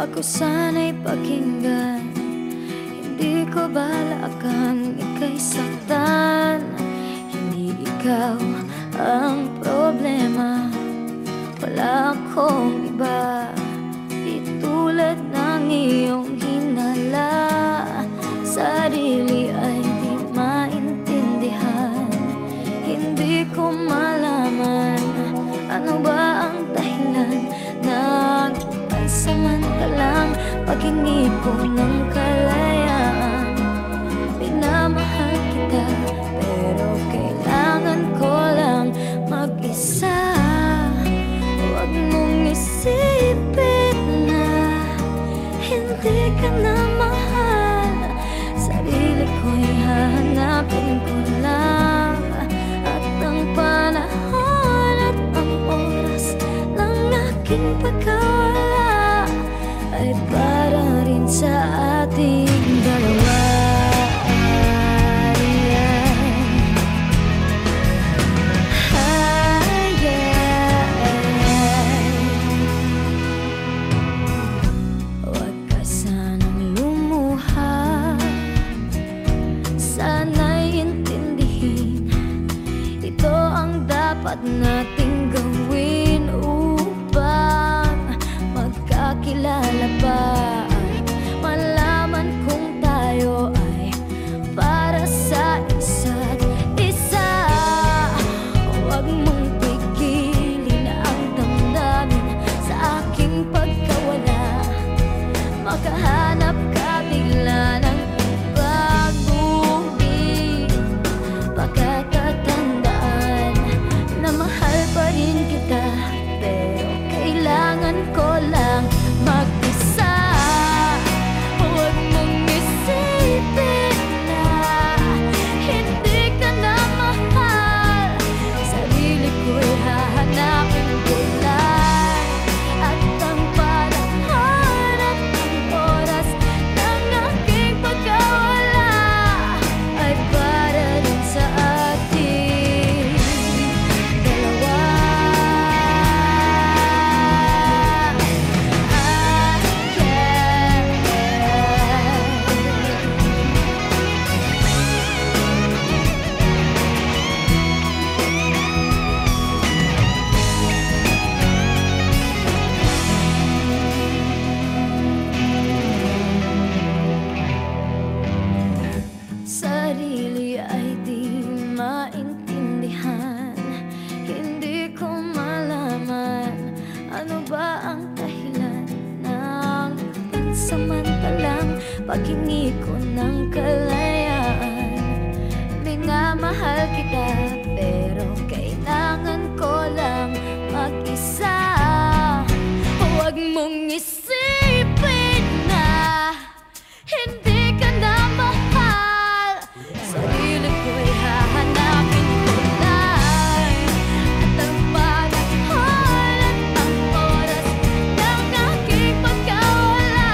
Ako sana'y pakinggan, hindi ko balakang ika'y saktan. Hindi ikaw ang problema, wala akong iba. Di tulad ng iyong hinala, sarili ay di maintindihan. Hindi ko malaman ano ba ang dahilan ng pansamantalang paghingi ko ng kalayaan. Minamahal kita pero kailangan ko lang mag-isa. Huwag mong isipin na hindi ka na mahal. Sarili ko'y hahanapin ko lang, at ang panahon at ang oras ng aking pagkawala ay para rin sa ating dalawa. Huwag ka sanang lumuha, sana'y intindihin. Ito ang dapat nating gawin upang magkakilala pa. Malaman kung tayo ay para sa isa't isa. Huwag mong pigilin ang damdamin sa aking pagkawala. Makahanap ka bigla ng ibang ngunit pagkakatandaan na mahal pa rin kita, pero kailangan ko lang mag-isa. Huwag mong isipin na hindi ka na mahal. Sarili ko'y hahanapin ko lang, at ang panahon at ang oras ng aking pagkawala ay para rin sa ating dalawa. Sarili ay di maintindihan. Hindi ko malaman ano ba ang dahilan ng pansamantalang paghingi ko ng kalayaan. Minamahal kita pero kailangan ko lang mag-isa. Huwag mong isipin na hindi ka na mahal. Sarili ko'y hahanapin ko lang, at ang panahon at ang oras ng aking pagkawala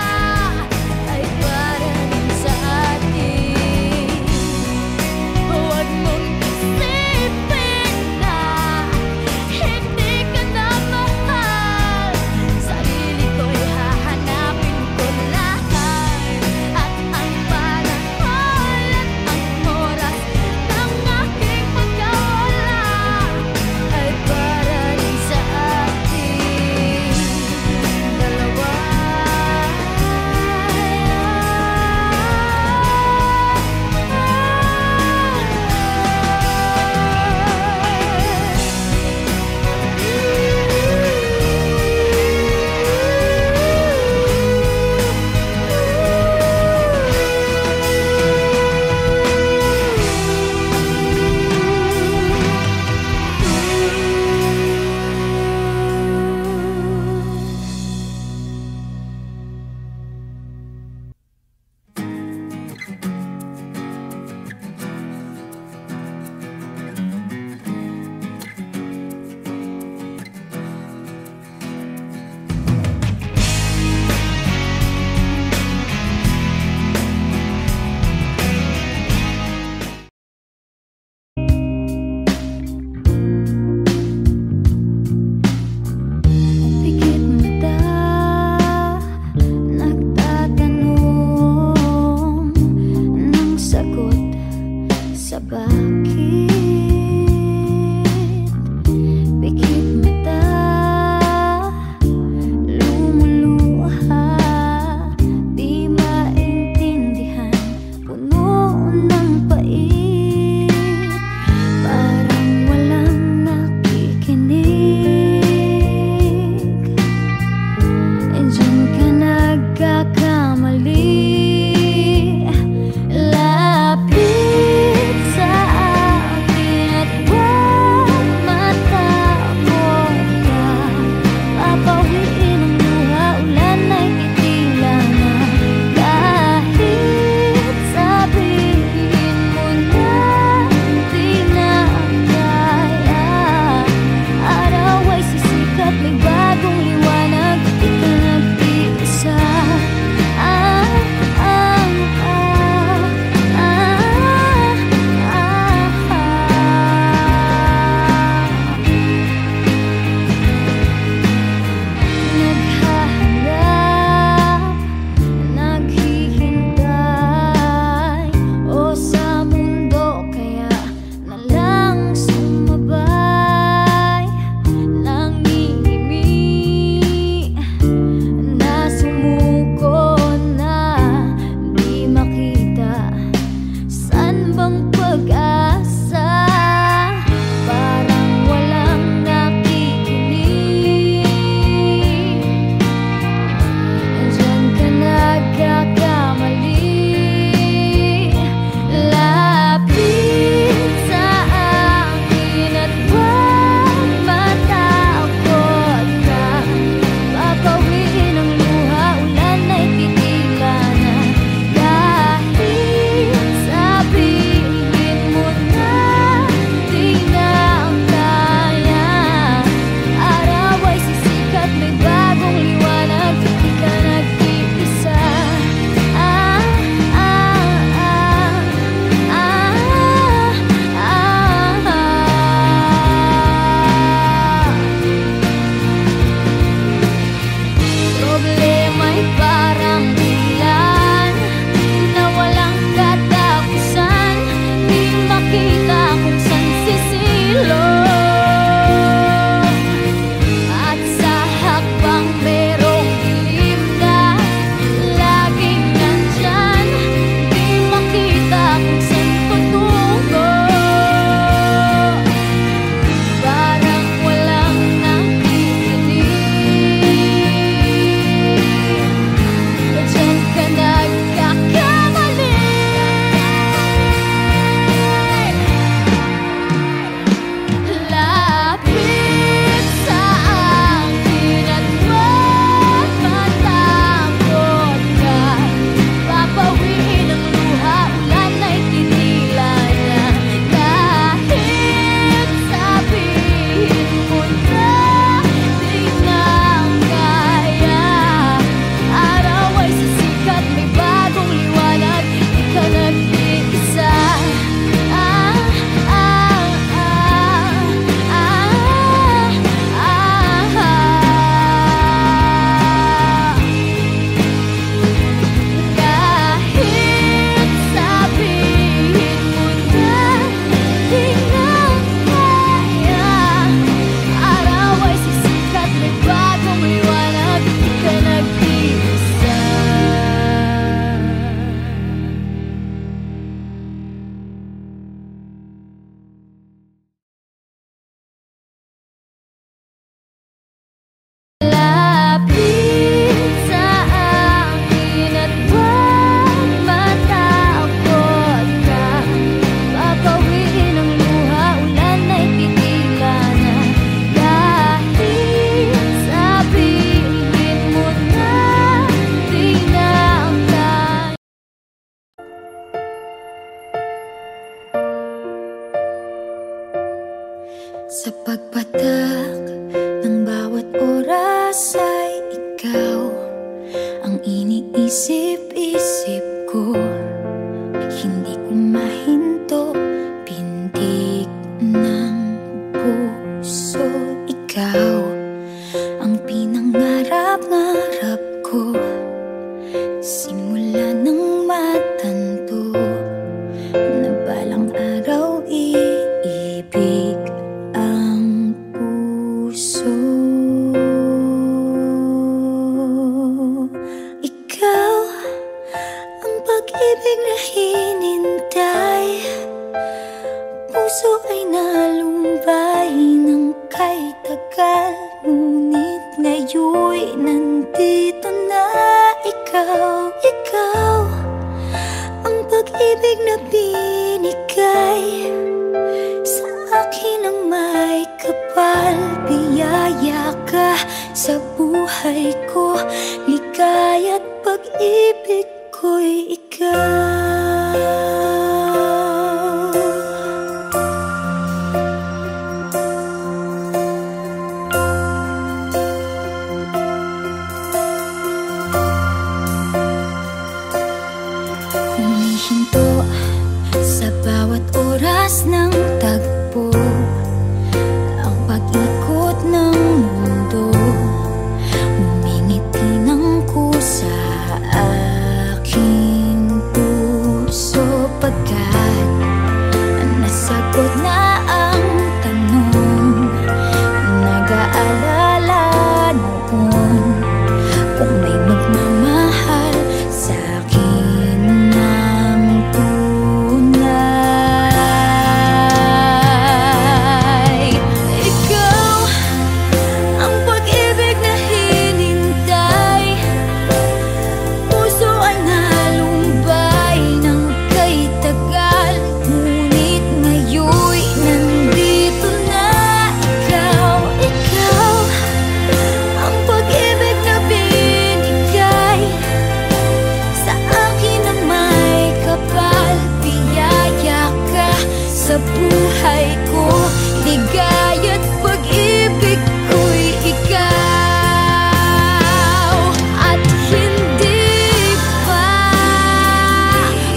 ay para rin sa ating Sa pagpatak ng bawat oras ay ikaw ang iniisip-isip ko. Hindi ko mahinto, pintig ng puso. Ikaw ang pinangarap-ngarap ko, simula ng matanto na balang araw iibig ang puso. Ikaw ang pag-ibig na hinintay, puso ay nalumbay ng kay tagal. Ngunit ngayon'y nandito na ikaw. Ikaw ang pag-ibig na binigay sa akin ang may kapal. Biyaya ka sa buhay ko, ligaya't pag-ibig ko'y ikaw. Humihinto sa bawat oras ng tagpo, ang pag-ikot ng mundo, humingiti ng kusa aking puso. Pagkat nasagot na ang tanong, nag-aalala noon kung may magmamahal sa akin ng tunay. Ikaw ang pag-ibig na hinintay, puso ay nalumbay ng kay tagal. Ngunit ngayon'y nandito na ikaw. Ikaw ang pag-ibig na binigay sa akin ang may kapal. Biyaya ka sa buhay ko, ligaya't pag-ibig ko'y ikaw. At hindi pa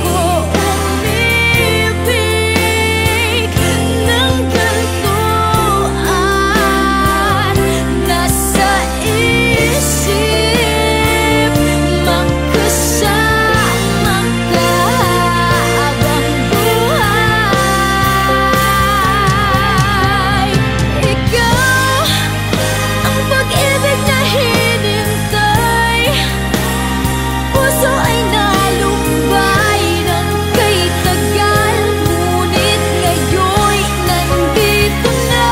ko umibig ng gantuan. Nasa isip magkasama ka habang buhay. Ikaw ang pag-ibig na hinintay, puso ay nalumbay ng kay tagal. Ngunit ngayon'y nandito na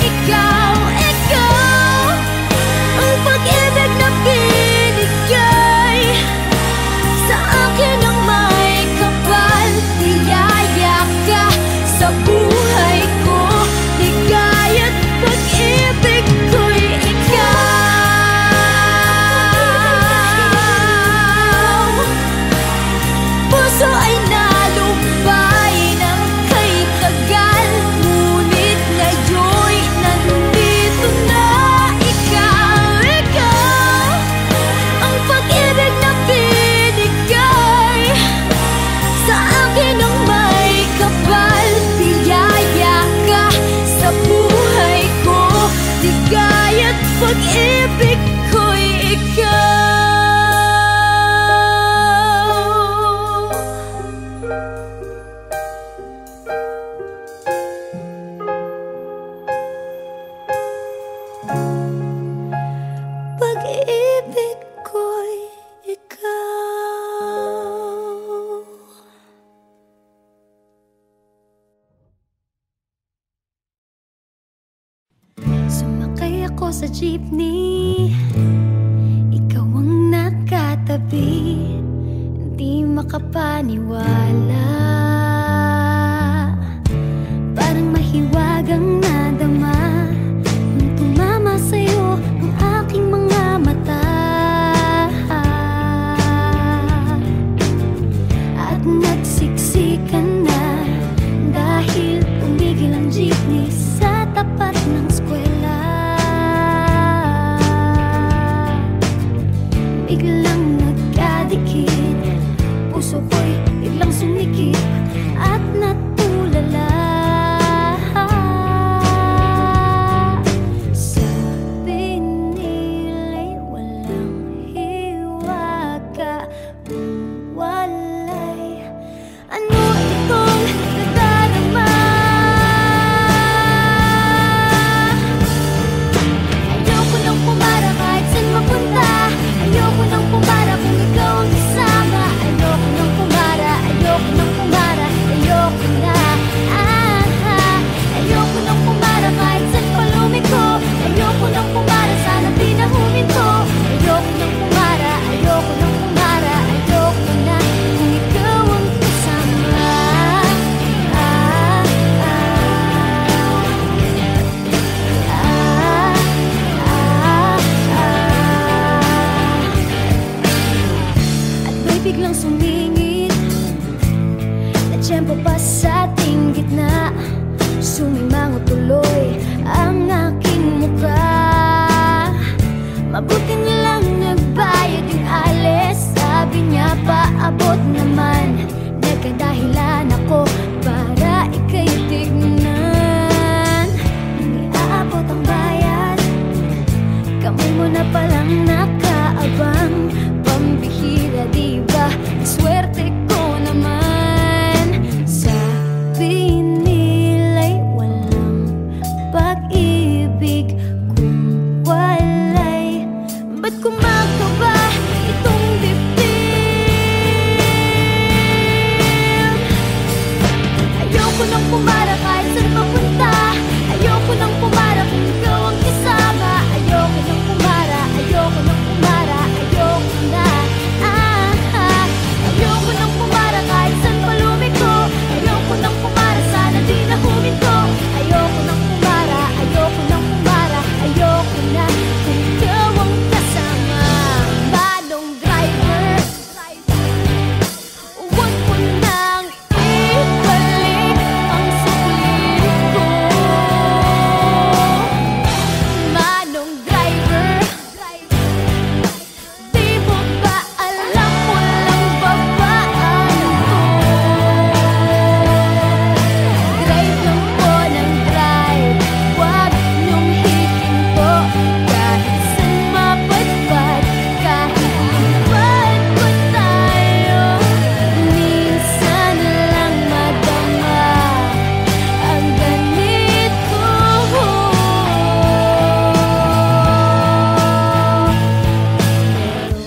ikaw. Ikaw ang pag-ibig na binigay sa akin ang may kapal. Biyaya ka sa buhay ko, ligaya't pag-ibig ko'y ikaw. Puso ay nalumbay ng kay tagal. Ngunit ngayon'y nandito na ikaw. Ikaw ang pag-ibig na binigay sa akin ang may kapal. Biyaya ka sa buhay ko, ligaya't pag-ibig ko'y ikaw. Pag-ibig ko'y ikaw. Sumakay ako sa jeepney, ikaw ang nakatabi. Hindi makapaniwala, parang mahiwagang nadama nung tumama sa'yo ang aking mga mata. At nagsiksikan na dahil tumigil ang jeepney sa tapat dating gitna, sumimango tuloy ang aking mukha. Mabuti na lang nagbayad yung alis, sabi niya paabot naman. Nagkadahilan ako para ika'y tignan. Nang iaabot ang bayad, kamay mo na palang nakaabang. Pambihira diba, swerte ko naman. Sabi nila'y walang pag-ibig kung walay. Ba't kumakaba itong dibdib? Ayoko nang pumara kahit saan papunta. Ayoko nang pumara kung ikaw ang kasama. Ayoko nang pumara, ayoko nang pumara, ayoko na. Ayoko nang pumara kahit saan palumiko. Ayoko nang pumara, sana di na huminto. Ayoko nang pumara, ayoko nang pumara, ayoko na kung ikaw ang kasama. Manong driver, huwag mo nang ibalik ang sulit ko. Manong driver, di mo ba alam walang babaan ko? Drive lang po ng drive, huwag niyong hihinto. Kahit saan mapadpad, kahit lipat pa tayo, minsan lang madama ang ganito. Pero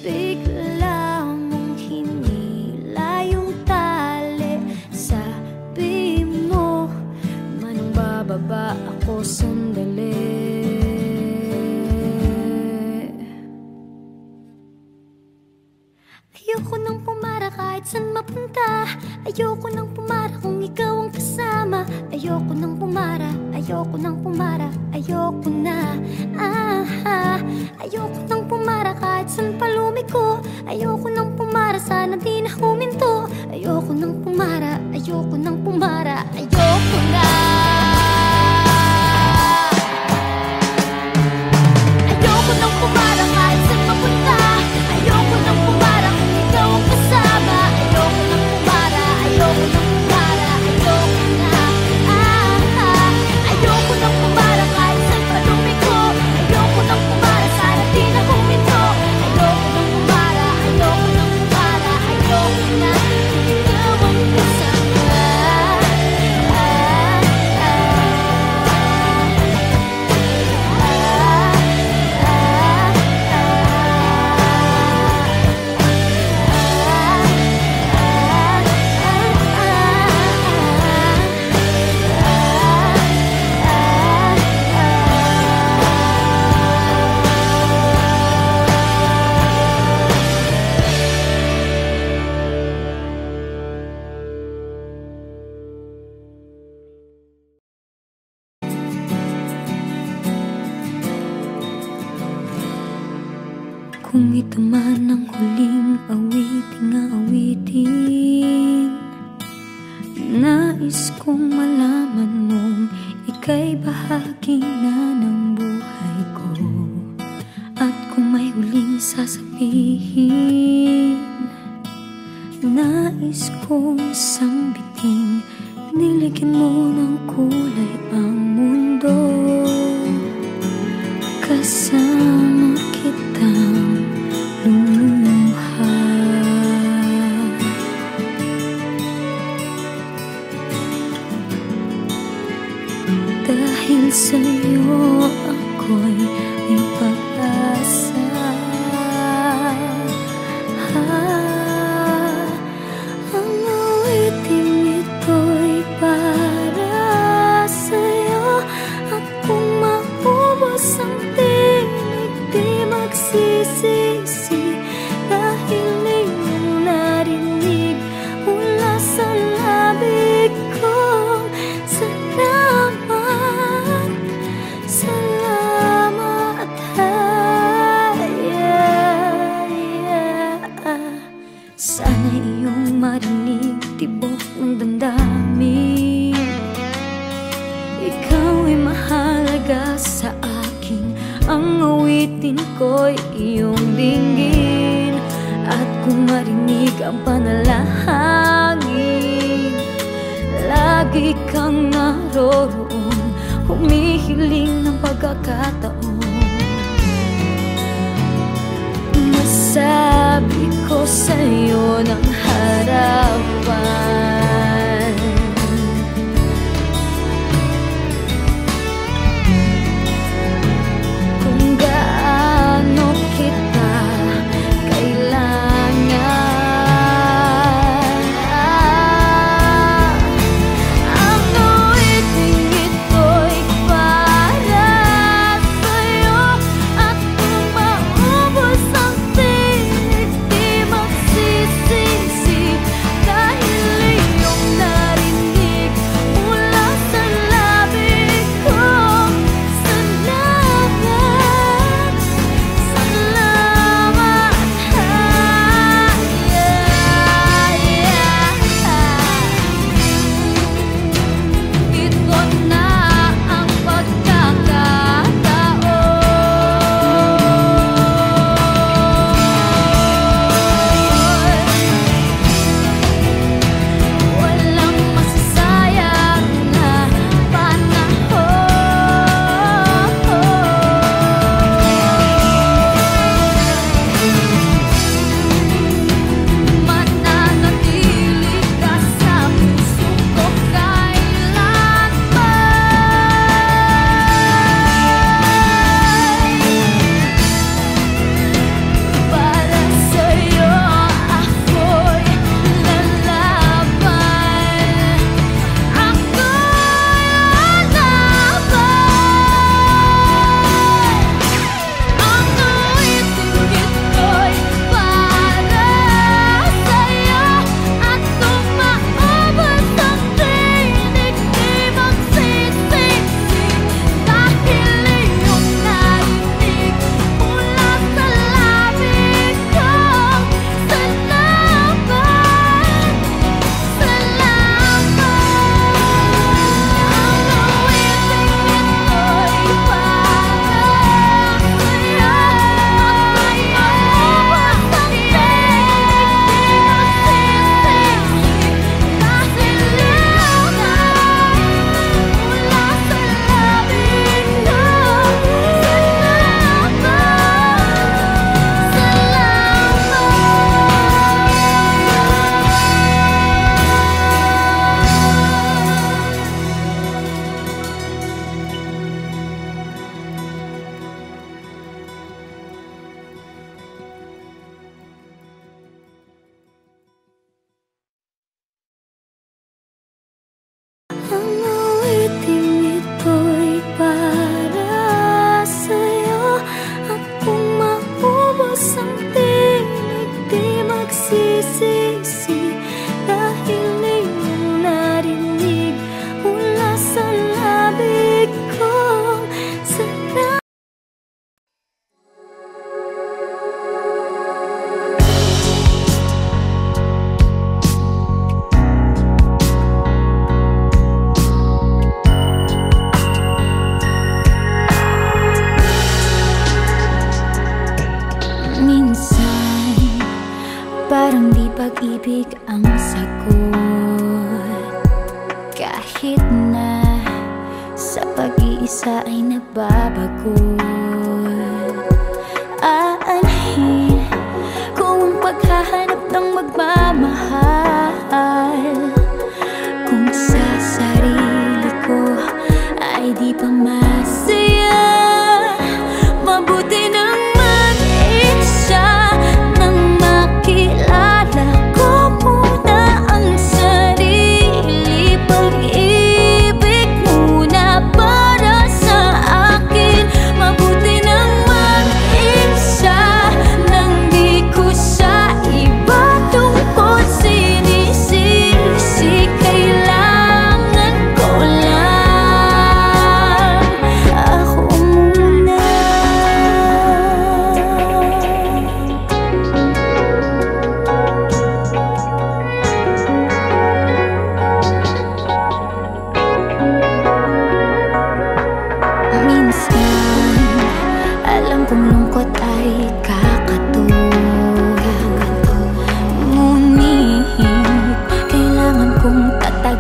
bigla mong hinila yung tali. Sabi mo, manong bababa ako sandali. Ayoko nang pumara kahit saan mapunta. Ayoko nang pumara kung ikaw ang kasama. Ayoko nang pumara, ayoko nang pumara, ayoko na. Ayoko nang pumara kahit saan palumiko. Ayoko nang pumara, sana di na huminto. Ayoko nang pumara, ayoko nang pumara, ayoko na. Ayoko nang pumara kahit saan mapunta. Ayoko nang pumara kung ikaw ang kasama. Ayoko nang pumara, ayoko nang pumara, ayoko na. Ayoko nang pumara kahit saan palumiko. Ayoko nang pumara, sana di na huminto. Ayoko nang pumara, ayoko nang pumara, ayoko na kung ikaw ang kasama. Kung ito man ang huling awiting aawitin, nais kong malaman mong ika'y bahagi na ng buhay ko. At kung may huling sasabihin, nais kong sambiting, niligyan mo ng kulay ang mundo. Kasama kitang lumuha. Dahil sa'yo ako'y may pag-asa. Ang awiting ito'y para sa'yo. At kung maubos ang tinig, di magsisisi. Dahil iyong narinig mula sa labig ko. Salamat, salamat. mahalaga sa akin. Ang awitin ko'y iyong dinggin. At kung marinig ang panalangin, lagi kang naroroon, humihiling ng pagkakataon. Masabi ko sa'yo ng harapan, kung gaano kita kailangan. Ang awiting ito'y para sa'yo, at kung maubos ang tinig, di magsisisi, dahil iyong narinig mula sa labi ko. Salamat, salamat, ito na ang pagkakataon. Walang masasayang na panahon. Mananatili ka sa puso ko kailanman. Para sa'yo ako'y lalaban. Ako'y lalaban. Ang awiting ito'y para sa'yo, at kung maubos ang tinig, di magsisisi, dahil iyong narinig mula sa labi ko. Salamat, salamat. Ang awiting ito'y para sa'yo, at kung maubos ang tinig, di magsisisi, dahil iyong narinig mula sa labi ko. Ang awiting ito'y para sa'yo, at kung maubos ang tinig, di magsisisi, dahil iyong narinig mula sa labi ko. Salamat. Minsan, parang di pag-ibig ang sagot, kahit na sa pag-iisa ay nagbabagot. Aanhin ko ang paghahanap ng magmamahal, kung sa sarili ko ay di pa masaya. Mabuti nang mag-isa, nang makilala ko muna ang sarili. Pag-ibig muna para sa akin. Mabuti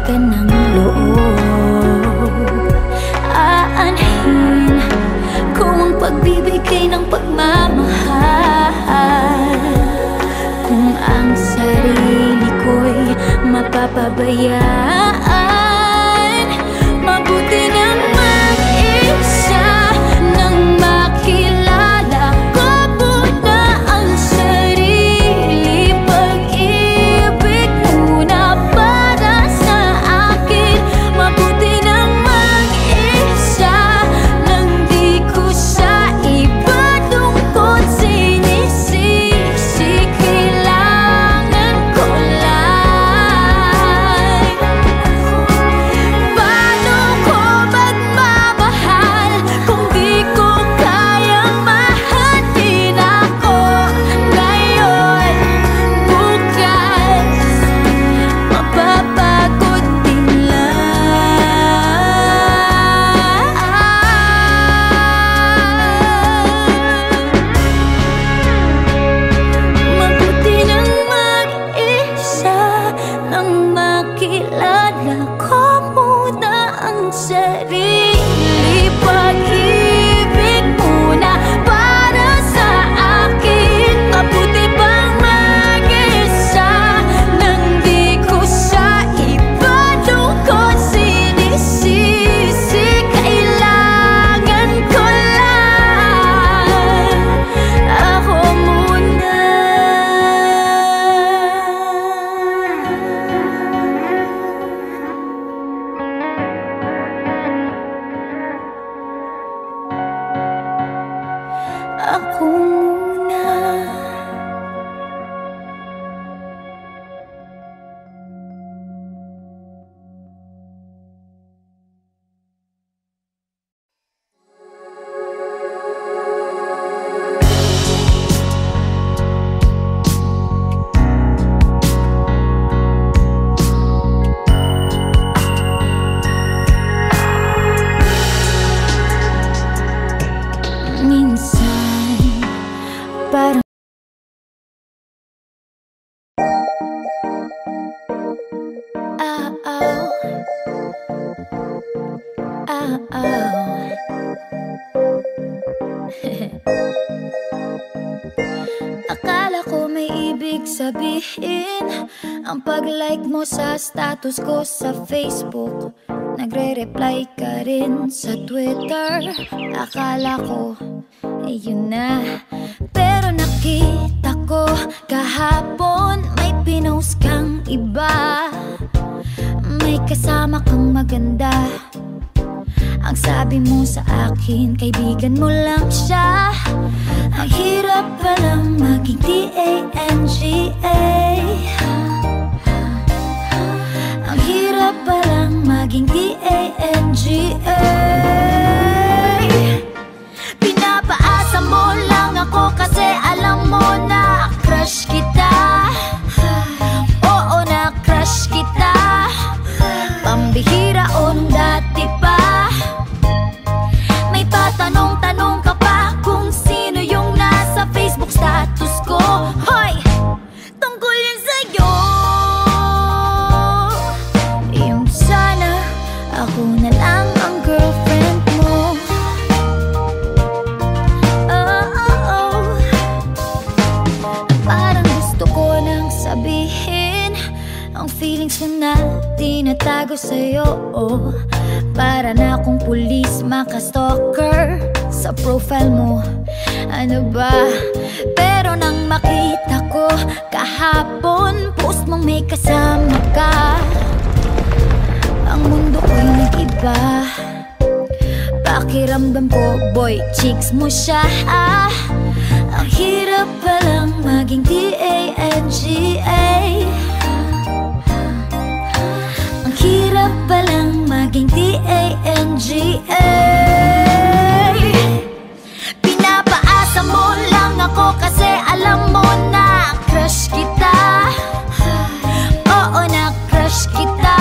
ka ng loob. Aanhin ko ang pagbibigay ng pagmamahal. Kung ang sarili ko'y mapapabayaan, mabuti nang mag-isa nang makilala ko muna ang sarili. Pag-ibig muna para sa akin. Mabuti nang mag-isa nang di ko sa iba tungkol sinisisi. Kailangan ko lang. Paano ko magmamahal kung di ko kayang mahalin ako ngayon? Bukas mapapagod din lang. Mabuti nang mag-isa nang makilala ko muna ang sarili. Pag-ibig muna para sa akin. Mabuti bang mag-isa nang di ko sa iba tungkol sinisisi. Kailangan ko lang ako muna. Ako muna. Minsan parang akala ko may ibig sabihin ang pag-like mo sa status ko sa Facebook. Nagre-reply ka rin sa Twitter. Akala ko yun na, pero nakita ko kahapon may pinost kang iba. May kasama kang maganda. Ang sabi mo sa akin, kaibigan mo lang siya. Ang hirap palang maging D-A-N-G-A. Ang hirap palang maging D-A-N-G-A. Pinapaasa mo lang ako kasi alam mo na crush kita. Oo, na crush kita. Pambihira o nung dati pa. May patanong-tanong ka pa kung sino yung nasa Facebook status ko. Hoy! Tungkol yun sa'yo. Yung sana ako na lang ang girlfriend mo. Parang gusto ko nang sabihin ang feelings ko na tinatago sa'yo. Para na akong pulis, maka-stalker sa profile mo. Ano ba? Pero nang makita ko kahapon, post mong may kasama ka, ang mundo ko'y nag-iba. Pakiramdam ko, boy, chicks mo siya. Ang hirap palang maging D-A-N-G-A. Ang hirap palang maging D-A-N-G-A. Pinapaasa mo lang ako kasi alam mo na crush kita. Oo, na crush kita.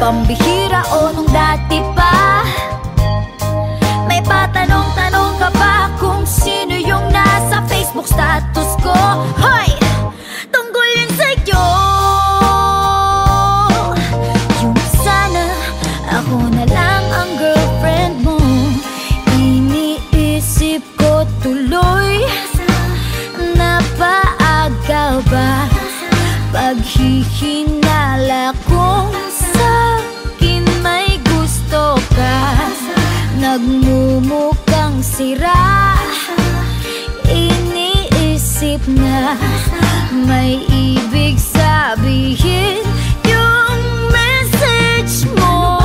Pambihira o nung dati pa. May patanong-tanong ka pa kung sino yung nasa Facebook status ko. Hoy! Tungkol yun sa'yo. sira. Iniisip na may ibig sabihin yung message mo.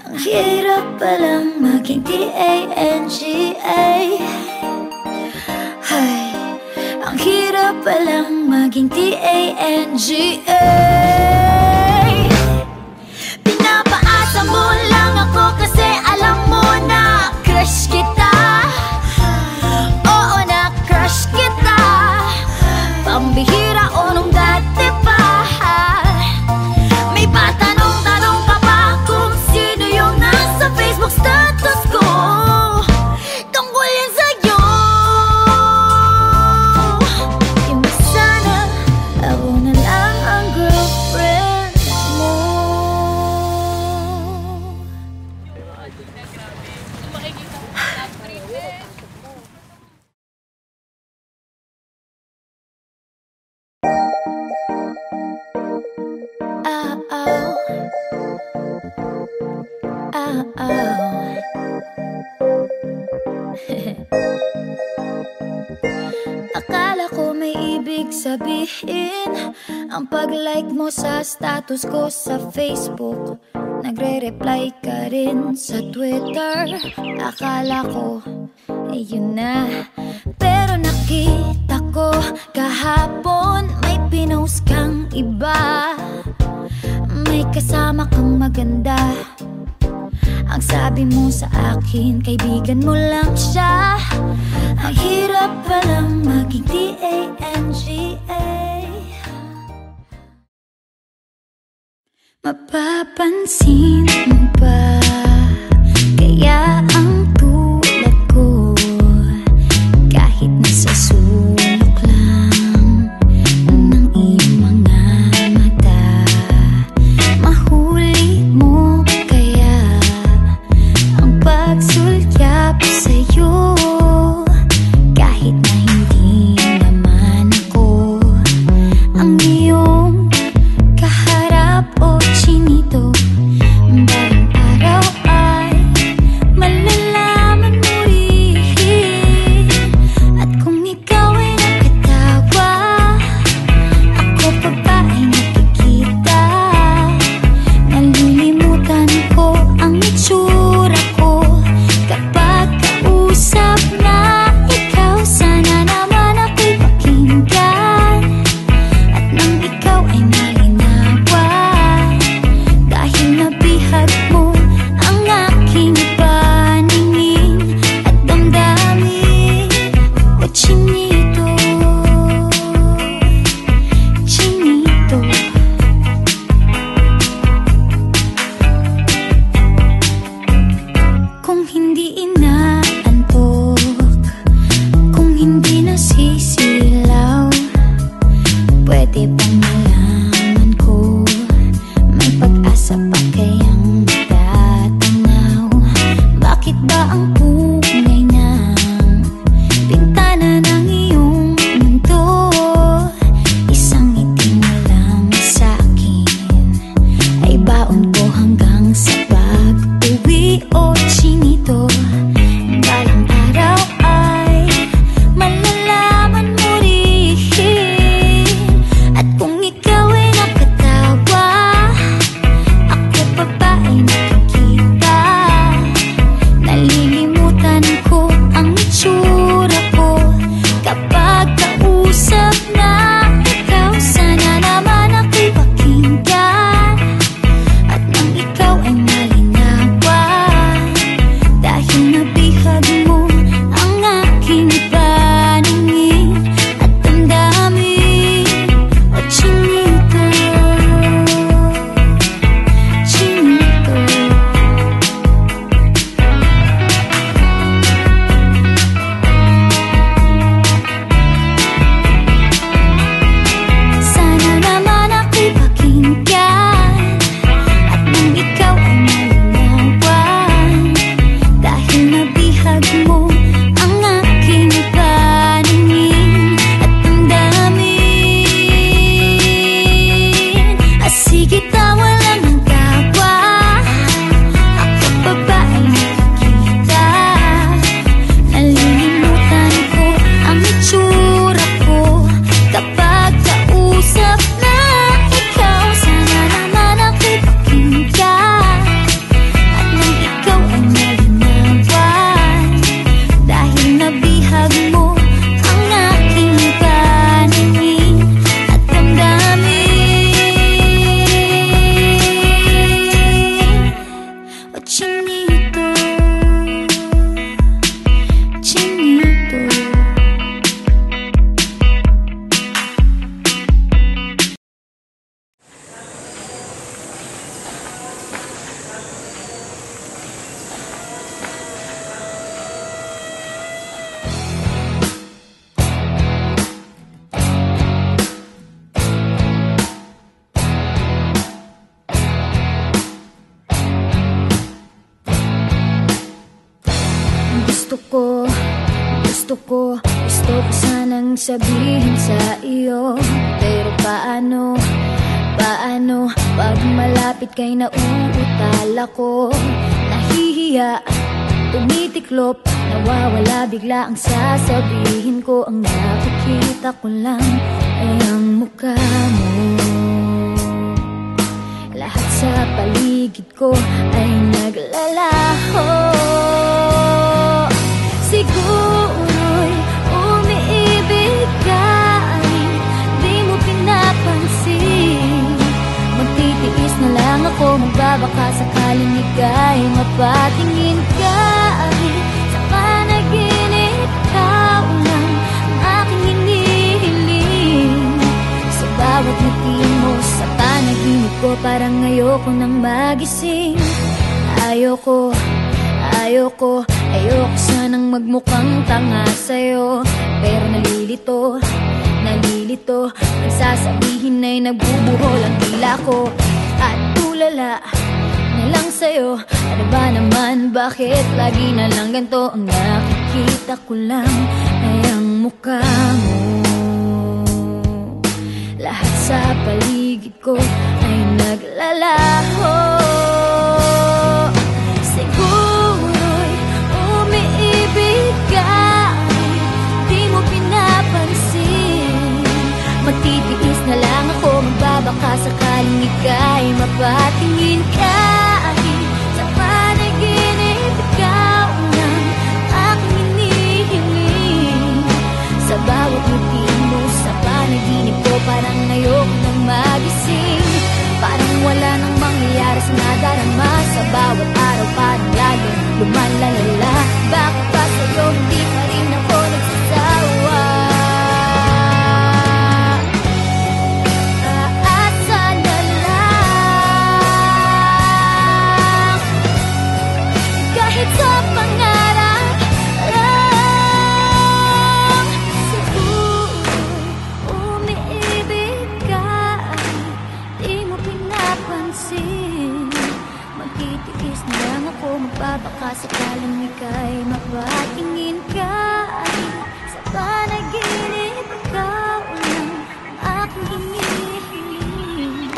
Ang hirap palang maging T-A-N-G-A. Ay, ang hirap palang maging T-A-N-G-A. Pinapaasa mo lang ako kasi alam mo na crush kita. Oo, na crush kita. Pambihira o nung dati pa. May patanong-tanong ka pa kung sino yung nasa Facebook status ko. Tungkol yan sa'yo. Imbes sana ako na lang ang girlfriend mo. Akala ko may ibig sabihin ang pag-like mo sa status ko sa Facebook. Nagre-reply ka rin sa Twitter. Akala ko, yun na. Pero nakita ko kahapon may pinost kang iba. May kasama kang maganda. Ang sabi mo sa akin, kaibigan mo lang siya. Ang hirap palang maging T-A-N-G-A. Mapapansin mo ba kaya ang tulad ko kahit nasa sulok lang ng iyong mga mata, mahuli mo kaya ang pagsulyap sa'yo kahit na hindi naman ako ang iyong kaharap o chinito. Parang Gusto ko sanang sabihin sa iyo, pero paano pag malapit kay nauutal ako? Nahihiya, tumitiklop, nawawala bigla ang sasabihin ko. Ang nakikita ko lang ay ang mukha mo. Lahat sa paligid ko ay naglalaho. Siguro'y umiibig ka, di mo pinapansin. Magtitiis na lang ako, magbabaka sakaling ika'y mapatingin ka. Sa panaginip, ikaw lang ang aking hinihiling. Sa bawat ngiti mo sa panaginip ko, parang ayoko nang magising. Ayoko sanang magmukhang tanga sa'yo, pero nalilito nagsasabihin ay nagbubuhol ang tila ko. At tulala na lang sa'yo, ano ba naman, bakit lagi na lang ganito? Ang nakikita ko lang ay ang mukha mo. Lahat sa paligid ko ay naglalaho. Siguro'y umiibig ka, di mo pinapansin. Magtitiis na lang ako, magbabaka sakaling ika'y mapatingin ka. Sa panaginip, ikaw lang aking hinihiling. Sa bawat ngiti mo sa panaginip ko, parang ayoko nang magising. Parang wala nang mangyayari sa nadarama. Sa bawat araw parang laging lumalalala. Bakit ba sa'yo hindi pa rin ako nagsasawa? Aasa na lang, kahit sa pangarap lang. Siguro'y umiibig ka, di mo pinapansin. Magtitiis na lang ako, magbabaka sakaling ika'y mapatingin ka. Sa panaginip, ikaw lang ang aking hinihiling.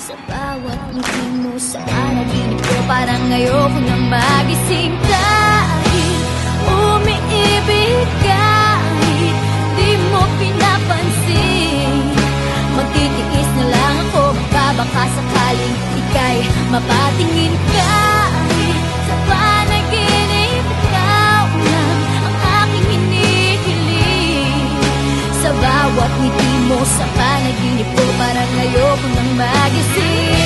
Sa bawat ngiti mo sa panaginip ko, parang ayoko nang magising. Kahit umiibig ka, di mo pinapansin. Magtitiis na lang ako, magbabaka sakaling ika'y mapatingin ka. Sa panaginip, ikaw lang ang aking hinihiling. Sa bawat ngiti mo sa panaginip ko, parang ayoko nang magising.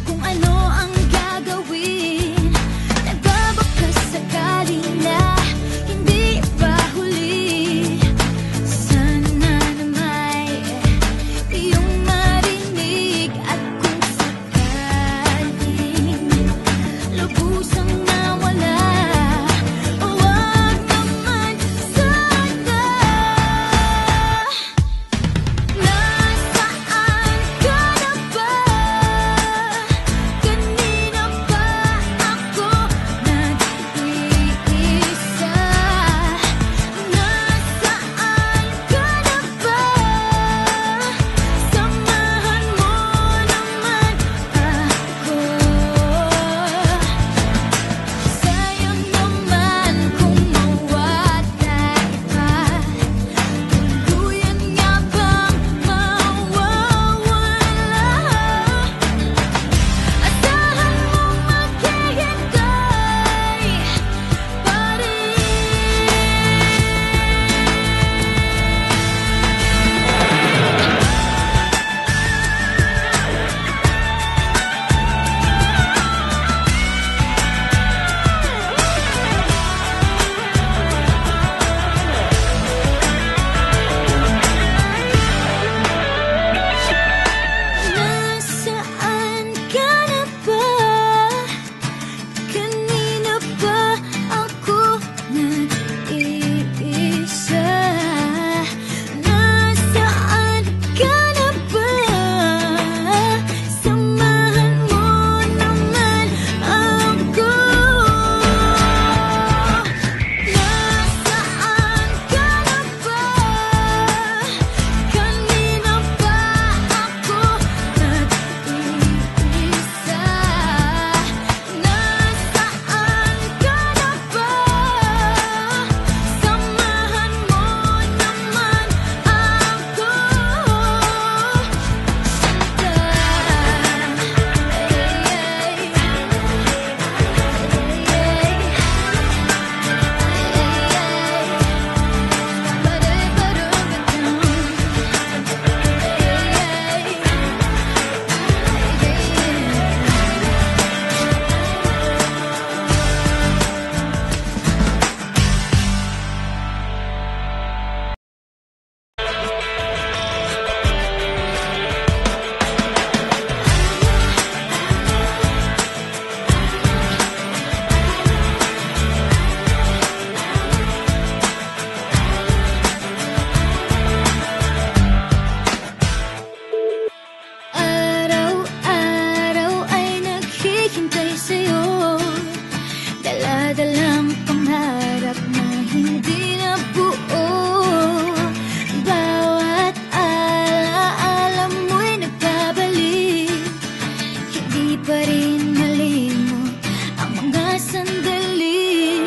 Kung ano ang gagawin, nagbabaka sakali na hindi pa huli. Sana na may iyong marinig, at kung sakaling lubusang nawala, huwag naman sana. Nasaan ka na ba? Kanina pa ako nag-iisa. Nasaan ka na ba? Samahan mo naman ako. Sayang naman kung mawala ka. Tuluyan nga bang mawawala? Asahan mong maghihintay pa rin. Nasaan ka na ba? Kanina pa ako nag-iisa. Nasaan ka na ba? Samahan mo naman ako. Nasaan ka na ba? Kanina pa ako nag-iisa. Nasaan ka na ba? Samahan mo naman ako. Araw-araw ay naghihintay sa'yo, dala-dalang pangarap na hindi nabuo. Bawat alaala mo'y nagbabalik, hindi pa rin malimot ang mga sandali.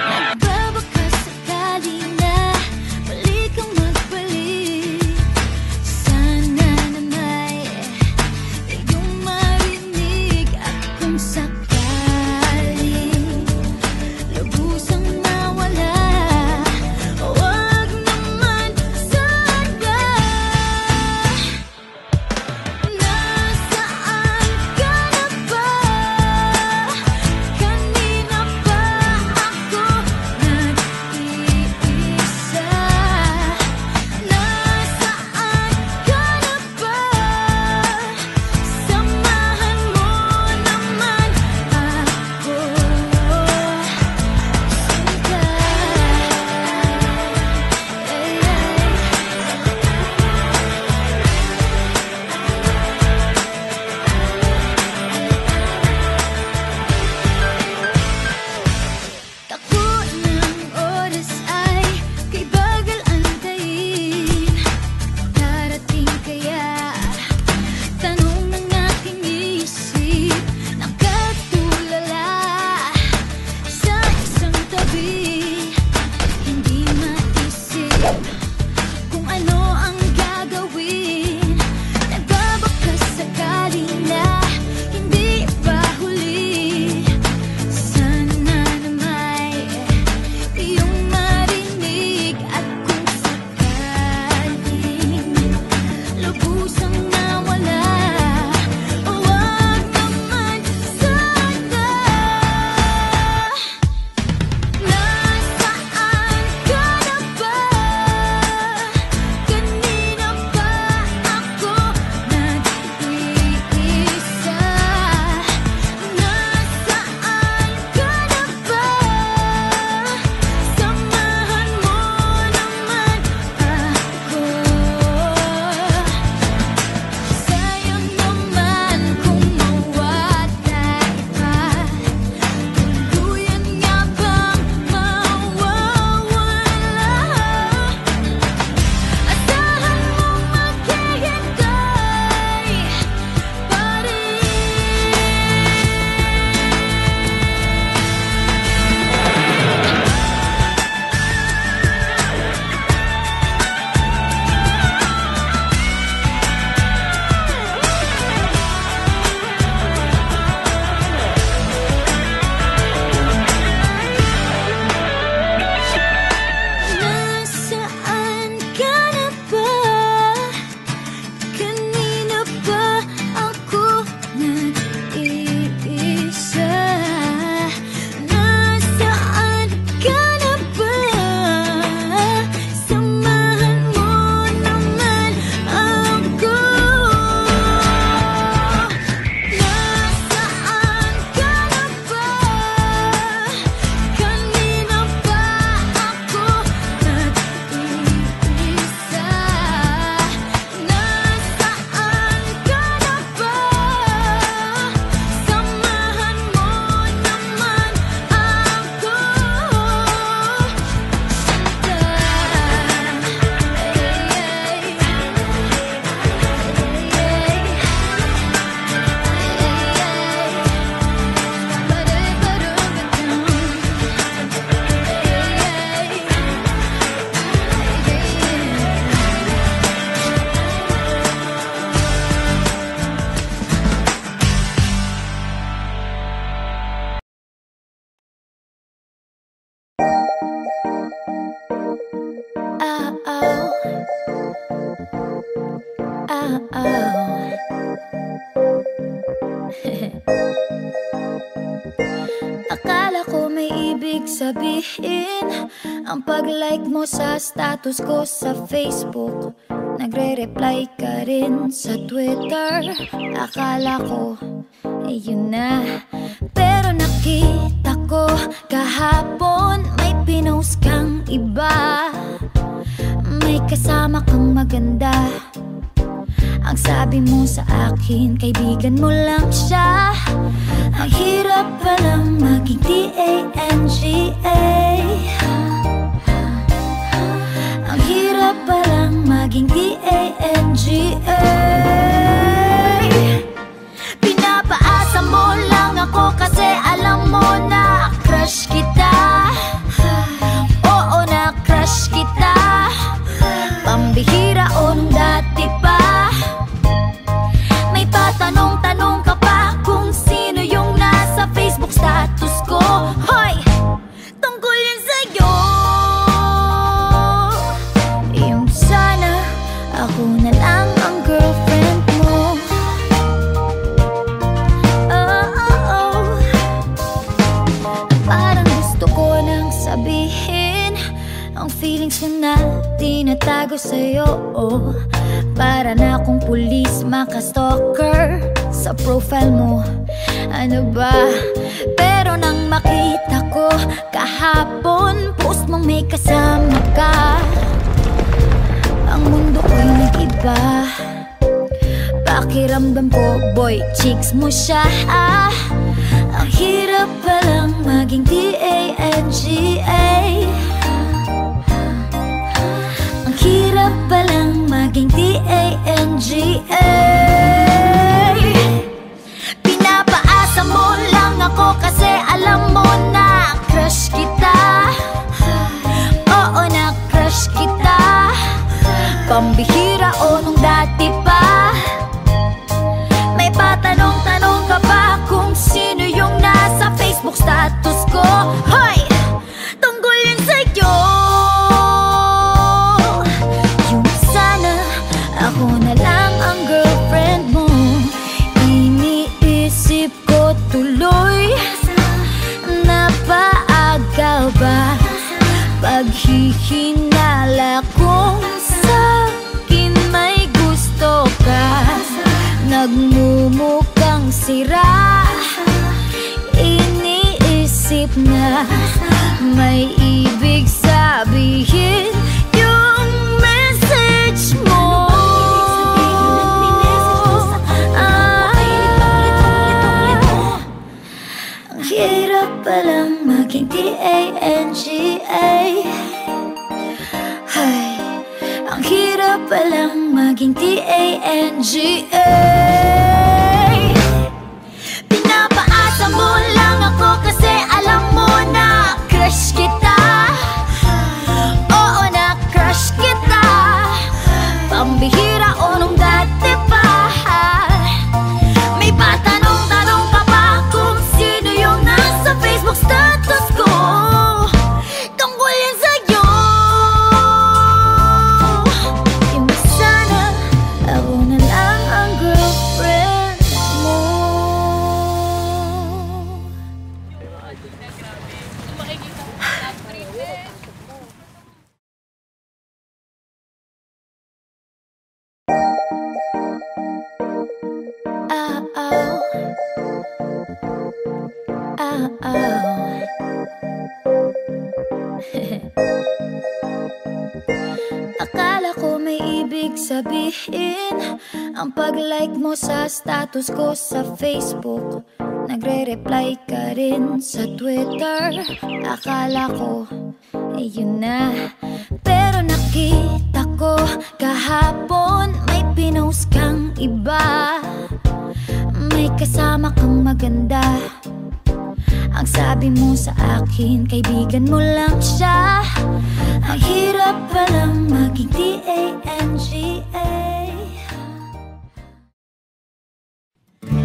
Nagbabaka sakali na balik kang magbalik. Sana na may iyong marinig, at kung sakaling lubusang nawala, huwag naman sana. Nasaan ka na ba? Kanina pa ako nag-iisa. Nasaan ka na ba? Samahan mo naman ibig sabihin ang pag-like mo sa status ko sa Facebook? Nagre-reply ka rin sa Twitter. Akala ko, yun na. Pero nakita ko kahapon may pinost kang iba. May kasama kang maganda. Ang sabi mo sa akin, kaibigan mo lang siya. Ang hirap palang maging D-A-N-G-A. Ang hirap palang maging D-A-N-G-A. Pinapaasa mo lang ako kasi alam mo na crush kita. Oo, na crush kita. Pambihira o nung dati pa. May patanong-tanong ka pa kung sino yung nasa Facebook status ko. Hoy! Tungkol yun sa'yo. Yung sana ako na lang ang girlfriend mo. Parang gusto ko nang sabihin ang feelings ko na tinatago sa'yo. Para na akong pulis, maka-stalker sa profile mo. Ano ba? Pero nang makita ko kahapon post mong may kasama ka, ang mundo ko'y nag-iba. Pakiramdam ko, boy, chicks mo siya. Ang hirap palang maging D-A-N-G-A. Ang hirap palang maging D-A-N-G-A. Pinapaasa mo lang ako kasi alam mo na crush kita. Oo, na crush kita. Pambihira o nung dati pa. May patanong-tanong ka pa kung sino yung nasa Facebook status ko. Hoy! Tungkol yun sa'yo. Yung sana ako na lang ang girlfriend mo. Iniisip ko tuloy, napaaga ba paghihinala kung sa'kin may gusto ka. Nagmumukhang sira, iniisip na may ibig sabihin yung message mo. Ang hirap palang maging D-A-N-G-A. Ay, ang hirap palang maging D-A-N-G-A. Pinapaasa mo lang ako kasi alam mo na crush kita. Oo, na crush kita. Pambihira o nung dati pa. May patanong-tanong ka pa kung sino yung nasa Facebook status ko. Tungkol yan sa'yo. Yung sana ako na lang ang girlfriend mo. Akala ko may ibig sabihin ang pag-like mo sa status ko sa Facebook. Nagre-reply ka rin sa Twitter. Akala ko, yun na. Pero nakita ko kahapon may pinost kang iba. May kasama kang maganda. Ang sabi mo sa akin, kaibigan mo lang siya. Ang hirap palang maging D-A-N-G-A.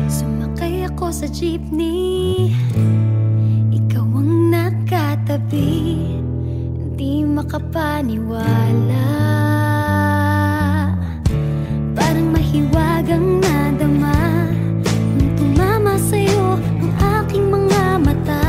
Sumakay ako sa jeepney, ikaw ang nakatabi. Hindi makapaniwala, parang mahiwagang nadama nung tumama sa'yo ang aking mga mata.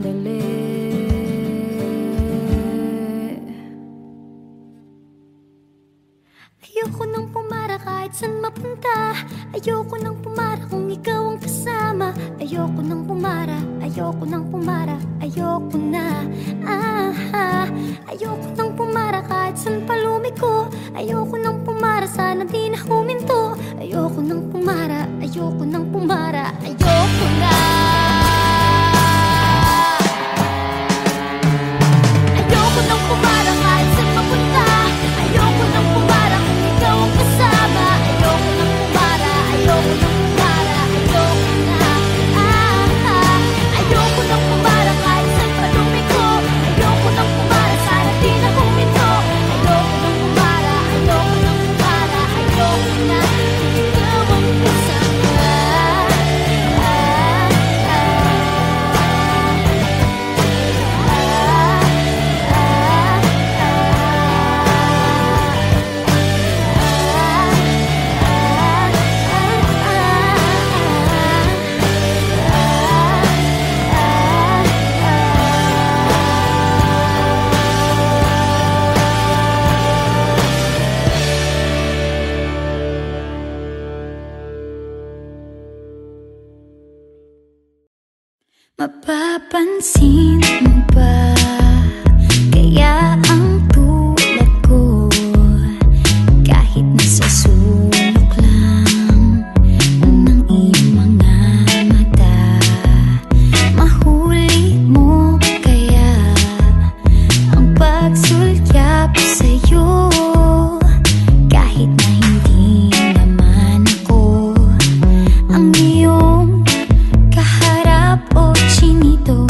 sandali. Ayoko nang pumara kahit saan mapunta. Ayoko nang pumara kung ikaw ang kasama. Ayoko nang pumara, ayoko nang pumara, ayoko na. Ayoko nang pumara kahit saan pa lumiko. Ayoko nang pumara, sana di na huminto. Ayoko nang pumara, ayoko nang pumara, ayoko na. Ayoko nang pumara kahit saan mapunta. Ayoko nang pumara kung ikaw ang kasama. Ayoko nang pumara, ayoko nang pumara, ayoko na. Ayoko nang pumara kahit saan pa lumiko. Ayoko nang pumara, sana di na huminto. Ayoko nang pumara, ayoko nang pumara, ayoko na. Kung ikaw ang kasama. Mapapansin mo ba kaya ang tulad ko, kahit nasa sulok lang ng iyong mga mata, mahuli mo kaya ang pagsulyap sa'yo, kahit na hindi naman ako ang iyong kaharap o chinito.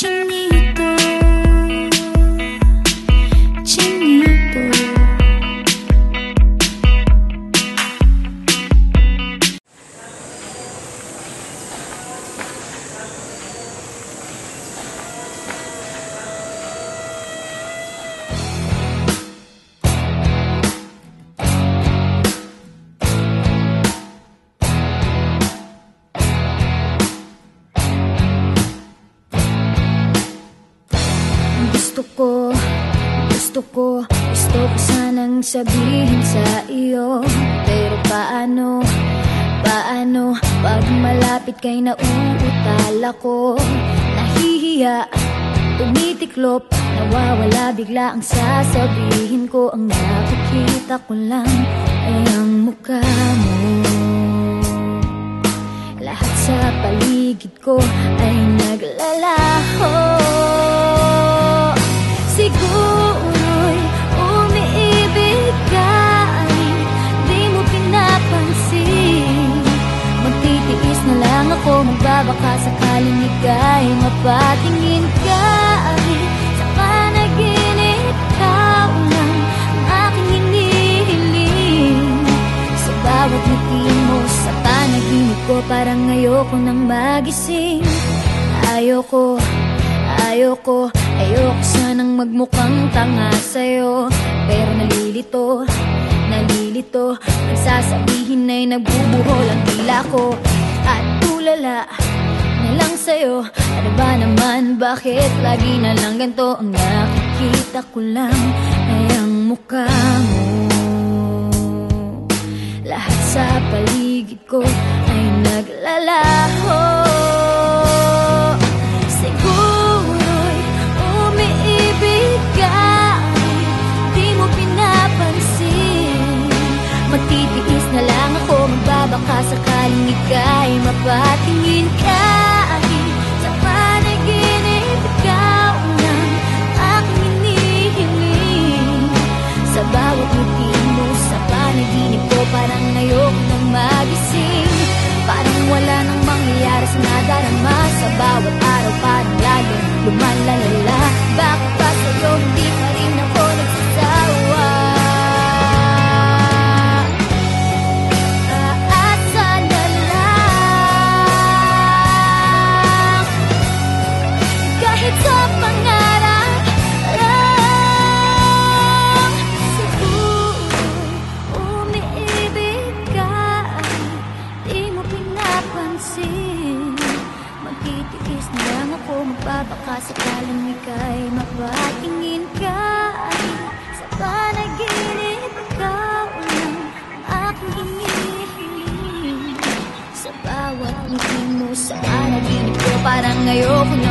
Chinito, Chinito. Gusto ko sanang sabihin sa iyo, pero paano pag malapit kay nauutal ako? Nahihiya, tumitiklop, nawawala bigla ang sasabihin ko. Ang nakikita ko lang ay ang mukha mo. Lahat sa paligid ko ay naglalaho. Siguro'y umiibig ka, di mo pinapansin. Magtitiis na lang ako, magbabaka sakaling ika'y mapatingin ka. Sa panaginip, ikaw lang ang aking hinihiling. Sa bawat ngiti mo, sa panaginip ko, parang ayoko nang magising. Ayoko sanang magmukhang tanga sa'yo, pero nalilito. Ang sasabihin ay nagbubuhol ang tila ko, at tulala na lang sa'yo. Ano ba naman, bakit lagi na lang ganito? Ang nakikita ko lang ay ang mukha mo. Lahat sa paligid ko ay naglalaho. Magtitiis na lang ako, magbabaka sakaling ika'y mapatingin ka. Sa panaginip, ikaw lang aking hinihiling. Sa bawat ngiti mo, sa panaginip ko, parang ayoko nang magising. Parang wala nang mangyayari sa nadarama. Sa bawat araw parang laging lumalalala. Bakit ba sa'yo hindi pa rin ako nagsasawa? Sa pangarap lang, siguro'y umiibig ka, di mo pinapansin. Magtitiis na lang ako, magbabaka sakaling ika'y mapatingin ka. Sa panaginip, ikaw lang ang aking hinihiling. Sa bawat ngiti mo, sa panaginip ko, parang ayoko na